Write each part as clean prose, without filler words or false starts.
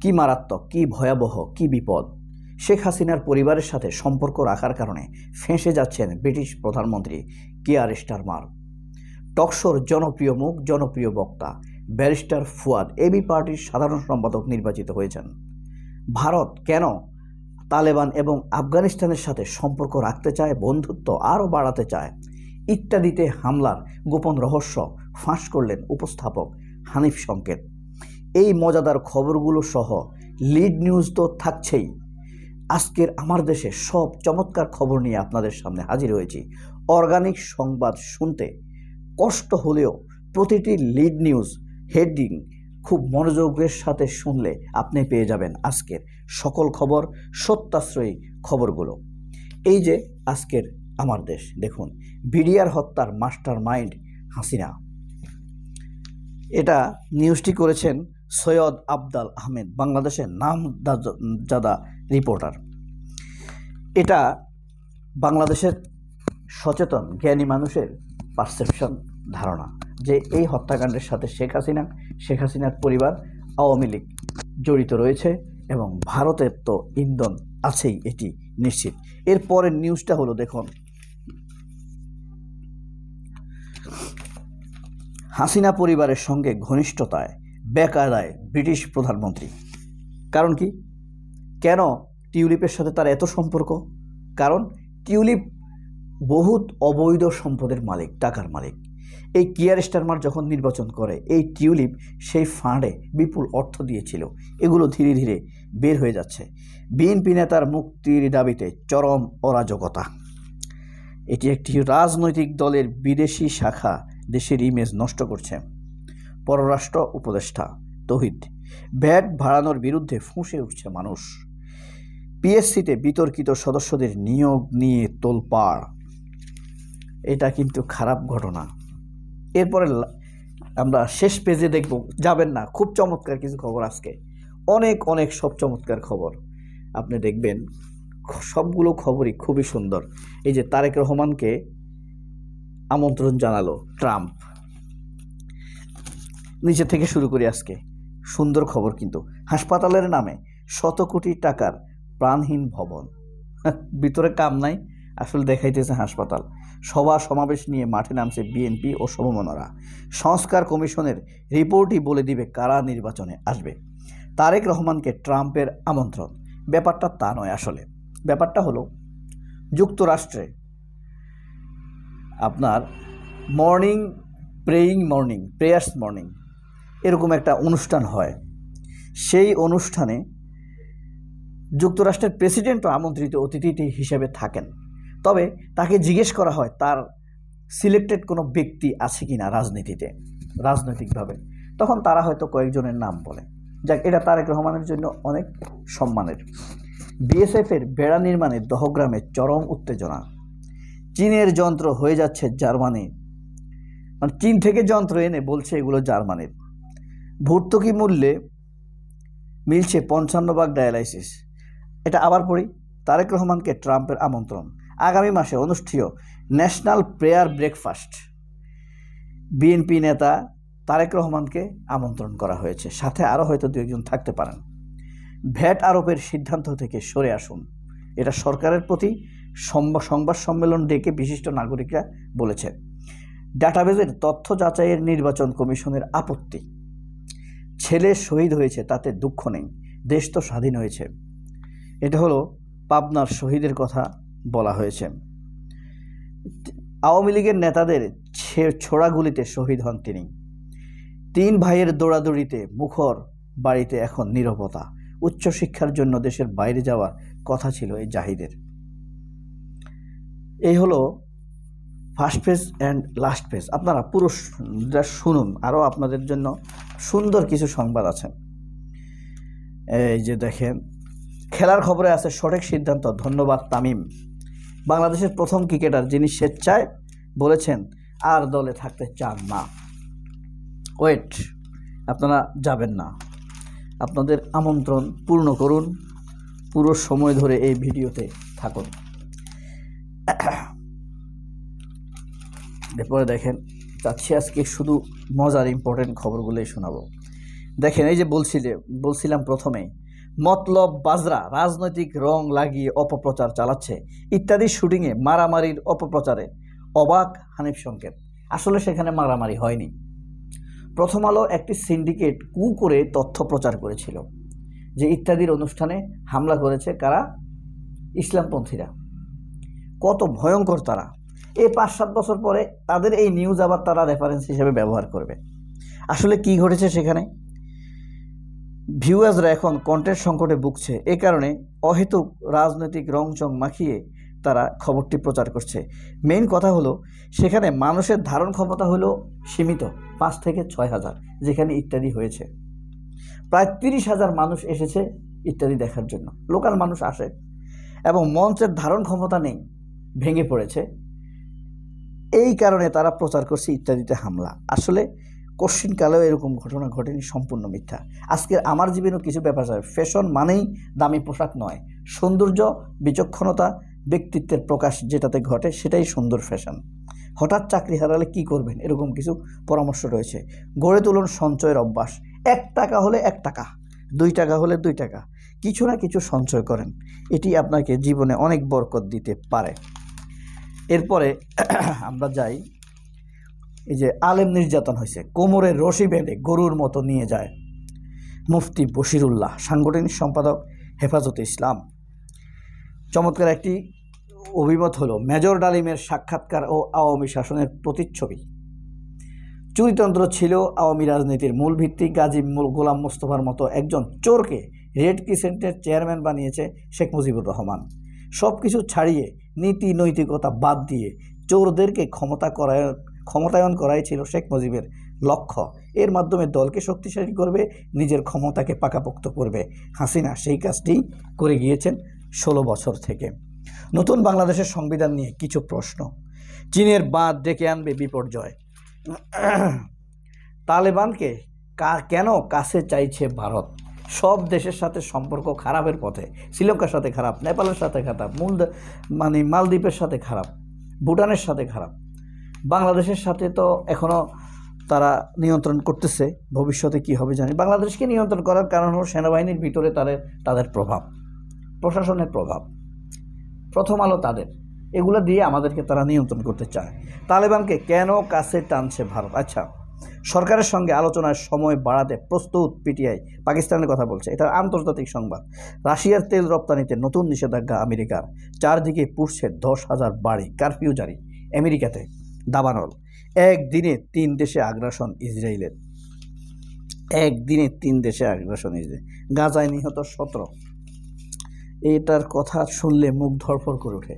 কি মারাত্মক, কি ভয়াবহ, কি বিপদ। শেখ হাসিনার পরিবারের সাথে সম্পর্ক রাখার কারণে ফেঁসে যাচ্ছেন ব্রিটিশ প্রধানমন্ত্রী কিয়ার স্টারমার। টকশোর জনপ্রিয় মুখ, জনপ্রিয় বক্তা ব্যারিস্টার ফুয়াদ এবি পার্টির সাধারণ সম্পাদক নির্বাচিত হয়েছেন। ভারত কেন তালেবান এবং আফগানিস্তানের সাথে সম্পর্ক রাখতে চায়, বন্ধুত্ব আরও বাড়াতে চায় ইত্যাদিতে হামলার গোপন রহস্য ফাঁস করলেন উপস্থাপক হানিফ সংকেত। এই মজাদার খবরগুলো সহ লিড নিউজ তো থাকছেই। আজকের আমার দেশে সব চমৎকার খবর নিয়ে আপনাদের সামনে হাজির হয়েছি। অর্গানিক সংবাদ শুনতে কষ্ট হলেও প্রতিটি লিড নিউজ হেডিং খুব মনোযোগের সাথে শুনলে আপনি পেয়ে যাবেন আজকের সকল খবর, সত্যাশ্রয়ী খবরগুলো। এই যে আজকের আমার দেশ, দেখুন, বিডিআর হত্যার মাস্টার মাইন্ড হাসিনা। এটা নিউজটি করেছেন সৈয়দ আফদাল আহমেদ, বাংলাদেশের নামজাদা রিপোর্টার। এটা বাংলাদেশের সচেতন জ্ঞানী মানুষের পারসেপশন, ধারণা যে এই হত্যাকাণ্ডের সাথে শেখ হাসিনার পরিবার, আওয়ামী লীগ জড়িত রয়েছে এবং ভারতের তো ইন্ধন আছেই, এটি নিশ্চিত। এরপরের নিউজটা হলো, দেখুন, হাসিনা পরিবারের সঙ্গে ঘনিষ্ঠতায় বেকায়দায় ব্রিটিশ প্রধানমন্ত্রী। কারণ কি, কেন টিউলিপের সাথে তার এত সম্পর্ক? কারণ টিউলিপ বহুত অবৈধ সম্পদের মালিক, টাকার মালিক। এই কিয়ার স্টারমার যখন নির্বাচন করে, এই টিউলিপ সেই ফান্ডে বিপুল অর্থ দিয়েছিল। এগুলো ধীরে ধীরে বের হয়ে যাচ্ছে। বিএনপি নেতার মুক্তির দাবিতে চরম অরাজকতা। এটি একটি রাজনৈতিক দলের বিদেশি শাখা দেশের ইমেজ নষ্ট করছে। পররাষ্ট্র উপদেষ্টা তৌহিদ, ভ্যাট বাড়ানোর বিরুদ্ধে ফুঁসে উঠছে মানুষ। পিএসসিতে বিতর্কিত সদস্যদের নিয়োগ নিয়ে তোলপাড়। এটা কিন্তু খারাপ ঘটনা। এরপরে আমরা শেষ পেজে দেখব, যাবেন না, খুব চমৎকার কিছু খবর আজকে, অনেক সব চমৎকার খবর আপনি দেখবেন। সবগুলো খবরই খুবই সুন্দর। এই যে তারেক রহমানকে আমন্ত্রণ জানালো ট্রাম্প, নিচে থেকে শুরু করি আজকে, সুন্দর খবর কিন্তু। হাসপাতালের নামে শত কোটি টাকার প্রাণহীন ভবন, ভিতরে কাম নাই, আসলে দেখাইতেছে হাসপাতাল। সভা সমাবেশ নিয়ে মাঠে নামছে বিএনপি ও সমমনারা। সংস্কার কমিশনের রিপোর্টই বলে দিবে কারা নির্বাচনে আসবে। তারেক রহমানকে ট্রাম্পের আমন্ত্রণ, ব্যাপারটা তা নয়। আসলে ব্যাপারটা হলো, যুক্তরাষ্ট্রে আপনার প্রেয়ার্স মর্নিং এরকম একটা অনুষ্ঠান হয়। সেই অনুষ্ঠানে যুক্তরাষ্ট্রের প্রেসিডেন্টও আমন্ত্রিত অতিথি হিসেবে থাকেন। তবে তাকে জিজ্ঞেস করা হয় তার সিলেক্টেড কোনো ব্যক্তি আছে কিনা রাজনৈতিকভাবে। তখন তারা হয়তো কয়েকজনের নাম বলে। যাক, এটা তারেক রহমানের জন্য অনেক সম্মানের। বিএসএফের বেড়া নির্মাণে দহগ্রামে চরম উত্তেজনা। চীনের যন্ত্র হয়ে যাচ্ছে জার্মানি, মানে চীন থেকে যন্ত্র এনে বলছে এগুলো জার্মানির। ভর্তুকি মূল্যে মিলছে 55 ভাগ ডায়ালাইসিস। এটা আবার পড়ি, তারেক রহমানকে ট্রাম্পের আমন্ত্রণ, আগামী মাসে অনুষ্ঠেয় ন্যাশনাল প্রেয়ার ব্রেকফাস্ট। বিএনপি নেতা তারেক রহমানকে আমন্ত্রণ করা হয়েছে, সাথে আরও হয়তো 2-1 থাকতে পারেন। ভ্যাট আরোপের সিদ্ধান্ত থেকে সরে আসুন, এটা সরকারের প্রতি সংবাদ সম্মেলন ডেকে বিশিষ্ট নাগরিকরা বলেছে। ডাটাবেজের তথ্য যাচাইয়ের নির্বাচন কমিশনের আপত্তি। ছেলে শহীদ হয়েছে, তাতে দুঃখ নেই, দেশ তো স্বাধীন হয়েছে। এটা হলো পাবনার শহীদের কথা বলা হয়েছে। আওয়ামী লীগের নেতাদের ছোড়া গুলিতে শহীদ হন তিনি। 3 ভাইয়ের দৌড়াদৌড়িতে মুখর বাড়িতে এখন নীরবতা। উচ্চশিক্ষার জন্য দেশের বাইরে যাওয়ার কথা ছিল এই জাহিদের। এই হলো first page and last page. আপনারা পুরো শুনুন, আরও আপনাদের জন্য সুন্দর কিছু সংবাদ আছে। এই যে দেখেন, খেলার খবরে আছে সঠিক সিদ্ধান্ত, ধন্যবাদ তামিম। বাংলাদেশের প্রথম ক্রিকেটার যিনি স্বেচ্ছায় বলেছেন আর দলে থাকতে চান না। ওয়েট, আপনারা যাবেন না, আপনাদের আমন্ত্রণ পূর্ণ করুন, পুরো সময় ধরে এই ভিডিওতে থাকুন। এরপরে দেখেন, চাচ্ছি আজকে শুধু মজার ইম্পর্টেন্ট খবরগুলোই শোনাবো। দেখেন, এই যে বলছিলাম প্রথমেই, মতলব বাজরা রাজনৈতিক রং লাগিয়ে অপপ্রচার চালাচ্ছে ইত্যাদি শুটিংয়ে মারামারির অপপ্রচারে অবাক হানিফ সংকেত। আসলে সেখানে মারামারি হয়নি। প্রথম আলো একটি সিন্ডিকেট করে তথ্য প্রচার করেছিল যে ইত্যাদির অনুষ্ঠানে হামলা করেছে কারা? ইসলামপন্থীরা। কত ভয়ঙ্কর তারা! এই 5-7 বছর পরে তাদের এই নিউজ আবার তারা রেফারেন্স হিসেবে ব্যবহার করবে। আসলে কি ঘটেছে সেখানে? ভিউয়ার্সরা এখন কন্টেন্ট সংকটে ভুগছে। এ কারণে অহেতুক রাজনৈতিক রংচং মাখিয়ে তারা খবরটি প্রচার করছে। মেইন কথা হলো, সেখানে মানুষের ধারণ ক্ষমতা হলো সীমিত, 5 থেকে 6 হাজার, যেখানে ইত্যাদি হয়েছে প্রায় 30,000 মানুষ এসেছে ইত্যাদি দেখার জন্য। লোকাল মানুষ আসে এবং মঞ্চের ধারণ ক্ষমতা নেই, ভেঙে পড়েছে। এই কারণে তারা প্রচার করছে ইত্যাদিতে হামলা। আসলে কোশ্চিনকালেও এরকম ঘটনা ঘটেনি, সম্পূর্ণ মিথ্যা। আজকের আমার জীবনেও কিছু ব্যাপার আছে। ফ্যাশন মানেই দামি পোশাক নয়, সৌন্দর্য, বিচক্ষণতা, ব্যক্তিত্বের প্রকাশ যেটাতে ঘটে সেটাই সুন্দর ফ্যাশন। হঠাৎ চাকরি হারালে কি করবেন, এরকম কিছু পরামর্শ রয়েছে। গড়ে তুলুন সঞ্চয়ের অভ্যাস। 1 টাকা হলে 1 টাকা, 2 টাকা হলে 2 টাকা, কিছু না কিছু সঞ্চয় করেন। এটি আপনাকে জীবনে অনেক বরকত দিতে পারে। এরপরে আমরা যাই, এই যে আলেম নির্যাতন হয়েছে, কোমরের রশি বেঁধে গরুর মতো নিয়ে যায় মুফতি বশিরুল্লাহ, সাংগঠনিক সম্পাদক হেফাজতে ইসলাম। চমৎকার একটি অভিমত হলো মেজর ডালিমের সাক্ষাৎকার ও আওয়ামী শাসনের প্রতিচ্ছবি। চুরিতন্ত্র ছিল আওয়ামী রাজনীতির মূল ভিত্তি। গাজী গোলাম মোস্তফার মতো একজন চোরকে রেড ক্রিসেন্টের চেয়ারম্যান বানিয়েছে শেখ মুজিবুর রহমান। সব কিছু ছাড়িয়ে নীতি নৈতিকতা বাদ দিয়ে চোরদেরকে ক্ষমতায়ন করাই ছিল শেখ মুজিবের লক্ষ্য। এর মাধ্যমে দলকে শক্তিশালী করবে, নিজের ক্ষমতাকে পাকাপোক্ত করবে। হাসিনা সেই কাজটি করে গিয়েছেন 16 বছর থেকে। নতুন বাংলাদেশের সংবিধান নিয়ে কিছু প্রশ্ন। চীনের বাঁধ ডেকে আনবে বিপর্যয়। তালেবানকে কেন কাছে চাইছে ভারত? সব দেশের সাথে সম্পর্ক খারাপের পথে। শ্রীলঙ্কার সাথে খারাপ, নেপালের সাথে খারাপ, মালদ্বীপের সাথে খারাপ, ভুটানের সাথে খারাপ। বাংলাদেশের সাথে তো এখনও তারা নিয়ন্ত্রণ করতেছে, ভবিষ্যতে কি হবে জানি। বাংলাদেশকে নিয়ন্ত্রণ করার কারণ হলো সেনাবাহিনীর ভিতরে তাদের প্রভাব, প্রশাসনের প্রভাব, প্রথম আলো তাদের, এগুলো দিয়ে আমাদেরকে তারা নিয়ন্ত্রণ করতে চায়। তালেবানকে কেন কাছে টানছে ভারত? আচ্ছা, সরকারের সঙ্গে আলোচনার সময় বাড়াতে প্রস্তুত পিটিআই, পাকিস্তানের কথা বলছে, এটা আন্তর্জাতিক সংবাদ। রাশিয়ার তেল রপ্তানিতে নতুন নিষেধাজ্ঞা আমেরিকার। চারদিকে পুড়ছে 10,000 বাড়ি, কারফিউ জারি আমেরিকাতে। দাবানল, একদিনে 3 দেশে আগ্রাসন ইসরায়েলের। একদিনে 3 দেশে আগ্রাসন ইসরায়েল। গাজায় নিহত 17। এটার কথা শুনলে মুখ ধরফর করে ওঠে।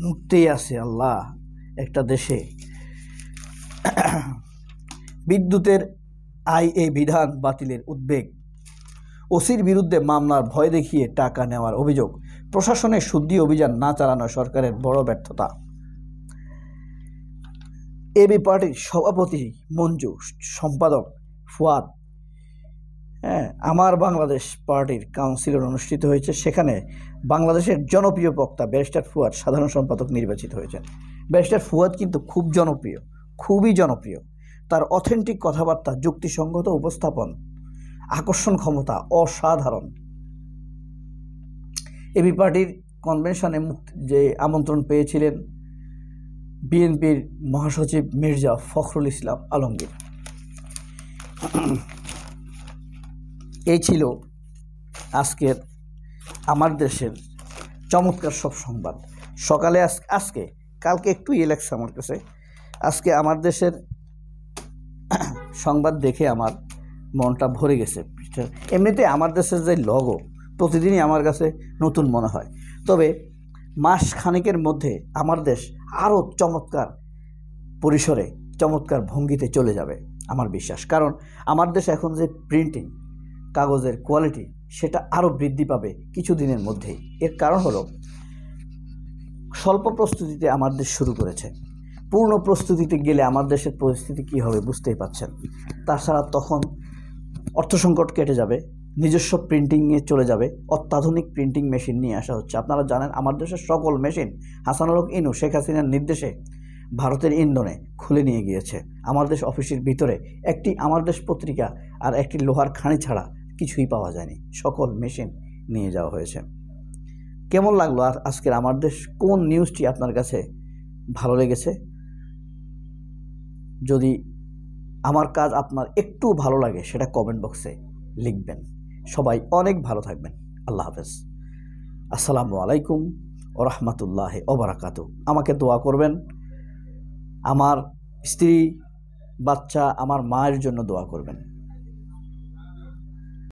মুক্তেই আছে আল্লাহ একটা দেশে। বিদ্যুতের আইএ বিধান বাতিলের উদ্বেগ। ওসির বিরুদ্ধে মামলার ভয় দেখিয়ে টাকা নেওয়ার অভিযোগ। প্রশাসনের শুদ্ধি অভিযান না চালানো সরকারের বড় ব্যর্থতা। এবি পার্টির সভাপতি মঞ্জু, সম্পাদক ফুয়াদ। আমার বাংলাদেশ পার্টির কাউন্সিলর অনুষ্ঠিত হয়েছে, সেখানে বাংলাদেশের জনপ্রিয় বক্তা ব্যারিস্টার ফুয়াদ সাধারণ সম্পাদক নির্বাচিত হয়েছেন। ব্যারিস্টার ফুয়াদ কিন্তু খুব জনপ্রিয়, খুবই জনপ্রিয়। তার অথেন্টিক কথাবার্তা, যুক্তিসঙ্গত উপস্থাপন, আকর্ষণ ক্ষমতা অসাধারণ। এবি পার্টির কনভেনশনে যে আমন্ত্রণ পেয়েছিলেন বিএনপির মহাসচিব মির্জা ফখরুল ইসলাম আলমগীর। এই ছিল আজকের আমার দেশের চমৎকার সব সংবাদ। সকালে আজকে কালকে একটু লাগছে আমার কাছে, আজকে আমার দেশের সংবাদ দেখে আমার মনটা ভরে গেছে। এমনিতে আমার দেশের যে লগো প্রতিদিনই আমার কাছে নতুন মনে হয়, তবে মাস খানেকের মধ্যে আমার দেশ আরও চমৎকার পরিসরে, চমৎকার ভঙ্গিতে চলে যাবে আমার বিশ্বাস। কারণ আমার দেশ এখন যে প্রিন্টিং কাগজের কোয়ালিটি, সেটা আরও বৃদ্ধি পাবে কিছুদিনের মধ্যেই। এর কারণ হলো স্বল্প প্রস্তুতিতে আমার দেশ শুরু করেছে। পূর্ণ প্রস্তুতিতে গেলে আমার দেশের পরিস্থিতি কী হবে বুঝতেই পাচ্ছেন। তাছাড়া তখন অর্থ সংকট কেটে যাবে, নিজস্ব প্রিন্টিংয়ে চলে যাবে, অত্যাধুনিক প্রিন্টিং মেশিন নিয়ে আসা হচ্ছে। আপনারা জানেন আমার দেশের সকল মেশিন হাসানুল হক ইনু শেখ হাসিনার নির্দেশে ভারতের ইন্ধনে খুলে নিয়ে গিয়েছে। আমার দেশ অফিসের ভিতরে একটি আমার দেশ পত্রিকা আর একটি লোহার খাঁড়ি ছাড়া কিছুই পাওয়া যায়নি, সকল মেশিন নিয়ে যাওয়া হয়েছে। কেমন লাগলো আজকের আমার দেশ? কোন নিউজটি আপনার কাছে ভালো লেগেছে? যদি আমার কাজ আপনার একটু ভালো লাগে সেটা কমেন্ট বক্সে লিখবেন। সবাই অনেক ভালো থাকবেন। আল্লাহ হাফেজ। আসসালামু আলাইকুম ওয়া রাহমাতুল্লাহি ওয়া বারাকাতুহু। আমাকে দোয়া করবেন, আমার স্ত্রী, বাচ্চা, আমার মায়ের জন্য দোয়া করবেন।